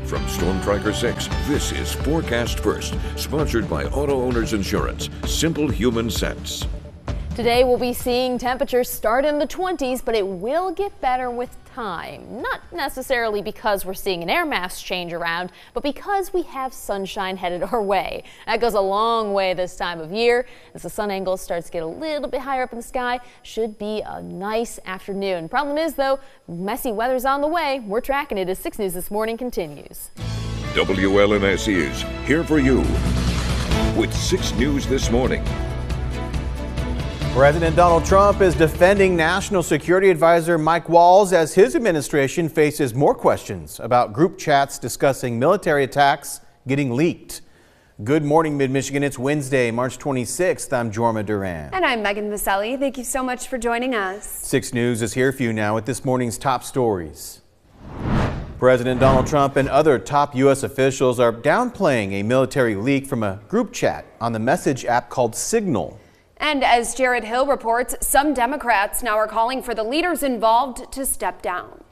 From Storm Tracker 6, this is Forecast First, sponsored by Auto Owners Insurance. Simple human sense. Today we'll be seeing temperatures start in the 20s, but it will get better with time. Not necessarily because we're seeing an air mass change around, but because we have sunshine headed our way. That goes a long way this time of year. As the sun angle starts to get a little bit higher up in the sky, should be a nice afternoon. Problem is, though, messy weather's on the way. We're tracking it as 6 News This Morning continues. WLNS is here for you with 6 News This Morning. President Donald Trump is defending National Security Advisor Mike Waltz as his administration faces more questions about group chats discussing military attacks getting leaked. Good morning, Mid-Michigan. It's Wednesday, March 26th. I'm Jorma Duran. And I'm Megan Vaselli. Thank you so much for joining us. 6 News is here for you now with this morning's top stories. President Donald Trump and other top U.S. officials are downplaying a military leak from a group chat on the message app called Signal. And as Jared Hill reports, some Democrats now are calling for the leaders involved to step down.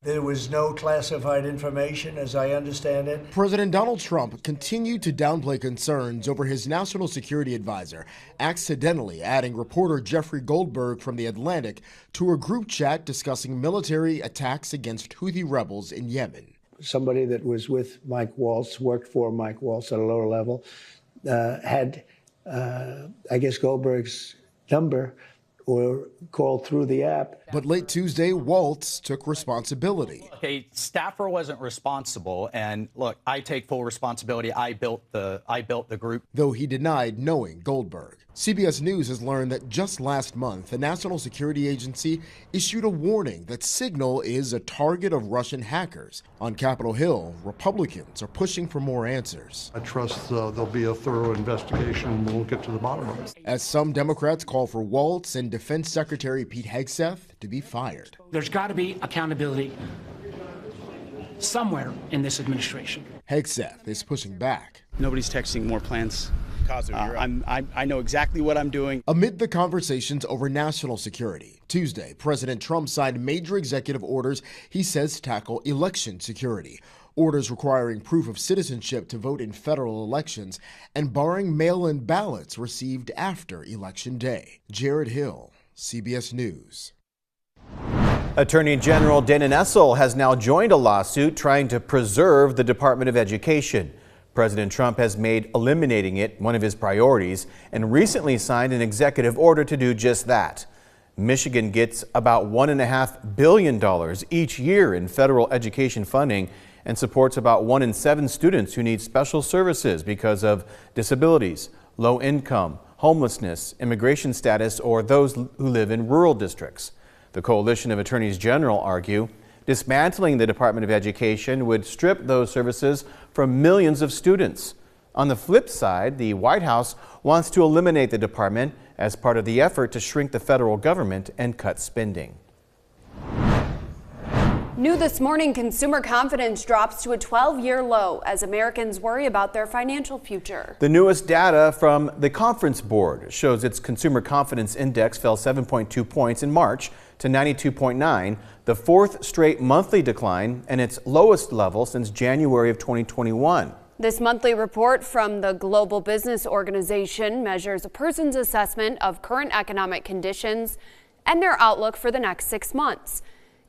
There was no classified information, as I understand it. President Donald Trump continued to downplay concerns over his national security advisor, accidentally adding reporter Jeffrey Goldberg from The Atlantic to a group chat discussing military attacks against Houthi rebels in Yemen. Somebody that was with Mike Waltz, worked for Mike Waltz at a lower level, had I guess Goldberg's number or called through the app. But late Tuesday, Waltz took responsibility. A staffer wasn't responsible, and look, I take full responsibility. I built the group. Though he denied knowing Goldberg. CBS News has learned that just last month, the National Security Agency issued a warning that Signal is a target of Russian hackers. On Capitol Hill, Republicans are pushing for more answers. I trust there'll be a thorough investigation and we'll get to the bottom of it. As some Democrats call for Waltz and Defense Secretary Pete Hegseth to be fired. There's got to be accountability somewhere in this administration. Hegseth is pushing back. Nobody's texting more plans. I know exactly what I'm doing. Amid the conversations over national security, Tuesday, President Trump signed major executive orders he says tackle election security. Orders requiring proof of citizenship to vote in federal elections and barring mail-in ballots received after Election Day. Jared Hill, CBS News. Attorney General Dana Nessel has now joined a lawsuit trying to preserve the Department of Education. President Trump has made eliminating it one of his priorities and recently signed an executive order to do just that. Michigan gets about $1.5 billion each year in federal education funding and supports about 1 in 7 students who need special services because of disabilities, low income, homelessness, immigration status, or those who live in rural districts. The Coalition of Attorneys General argue dismantling the Department of Education would strip those services from millions of students. On the flip side, the White House wants to eliminate the department as part of the effort to shrink the federal government and cut spending. New this morning, consumer confidence drops to a 12-year low as Americans worry about their financial future. The newest data from the Conference Board shows its consumer confidence index fell 7.2 points in March to 92.9, the fourth straight monthly decline and its lowest level since January of 2021. This monthly report from the Global Business Organization measures a person's assessment of current economic conditions and their outlook for the next 6 months.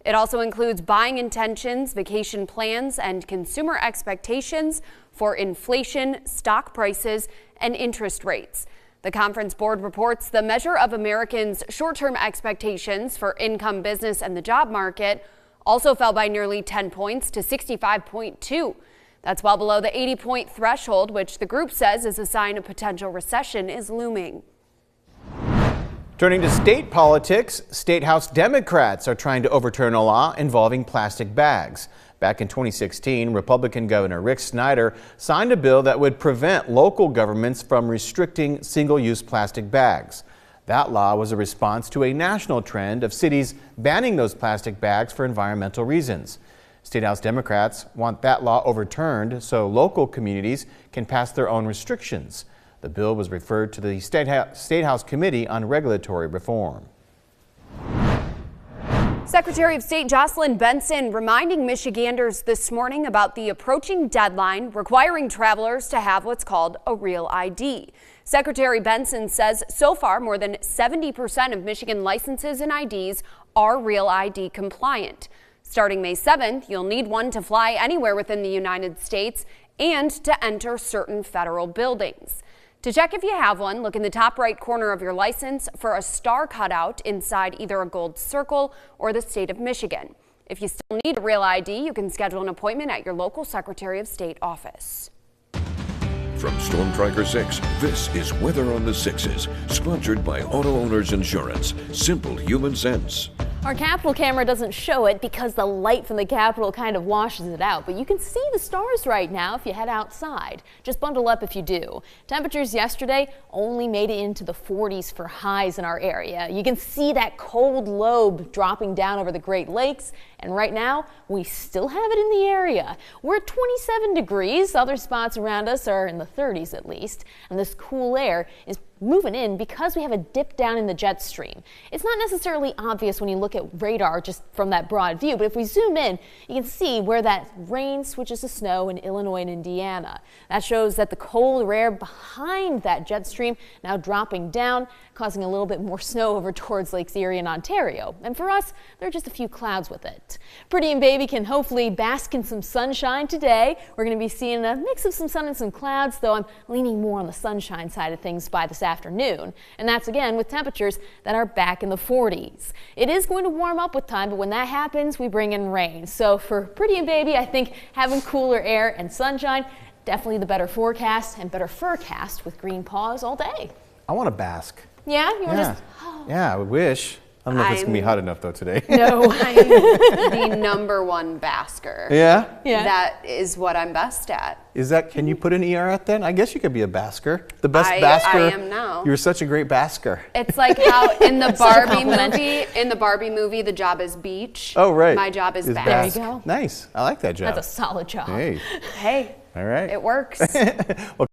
It also includes buying intentions, vacation plans, and consumer expectations for inflation, stock prices, and interest rates. The Conference Board reports the measure of Americans' short-term expectations for income, business, and the job market also fell by nearly 10 points to 65.2. That's well below the 80-point threshold, which the group says is a sign a potential recession is looming. Turning to state politics, State House Democrats are trying to overturn a law involving plastic bags. Back in 2016, Republican Governor Rick Snyder signed a bill that would prevent local governments from restricting single-use plastic bags. That law was a response to a national trend of cities banning those plastic bags for environmental reasons. State House Democrats want that law overturned so local communities can pass their own restrictions. The bill was referred to the State House Committee on Regulatory Reform. Secretary of State Jocelyn Benson reminding Michiganders this morning about the approaching deadline requiring travelers to have what's called a real ID. Secretary Benson says so far more than 70% of Michigan licenses and IDs are real ID compliant. Starting May 7th, you'll need one to fly anywhere within the United States and to enter certain federal buildings. To check if you have one, look in the top right corner of your license for a star cutout inside either a gold circle or the state of Michigan. If you still need a real ID, you can schedule an appointment at your local Secretary of State office. From Storm Tracker 6, this is Weather on the Sixes, sponsored by Auto Owners Insurance. Simple human sense. Our Capitol camera doesn't show it because the light from the Capitol kind of washes it out, but you can see the stars right now if you head outside. Just bundle up if you do. Temperatures yesterday only made it into the 40s for highs in our area. You can see that cold lobe dropping down over the Great Lakes, and right now we still have it in the area. We're at 27 degrees. Other spots around us are in the 30s at least, and this cool air is moving in because we have a dip down in the jet stream. It's not necessarily obvious when you look at radar just from that broad view, but if we zoom in, you can see where that rain switches to snow in Illinois and Indiana. That shows that the cold air behind that jet stream now dropping down, causing a little bit more snow over towards Lakes Erie and Ontario. And for us, there are just a few clouds with it. Pretty and Baby can hopefully bask in some sunshine today. We're going to be seeing a mix of some sun and some clouds, though I'm leaning more on the sunshine side of things by this afternoon. And that's again with temperatures that are back in the 40s. It is going to warm up with time, but when that happens, we bring in rain. So for Pretty and Baby, I think having cooler air and sunshine, definitely the better forecast and better furcast with green paws all day. I want to bask. Yeah? You want to just... Yeah, I wish. I don't know if it's going to be hot enough though today. No, I'm the #1 basker. Yeah? Yeah. That is what I'm best at. Is that, can you put an ER at that? I guess you could be a basker. The best basker. I am now. You're such a great basker. It's like how in the Barbie movie, the job is beach. Oh, right. My job is bask. There you go. Nice. I like that job. That's a solid job. Hey. Hey. All right. It works. Well,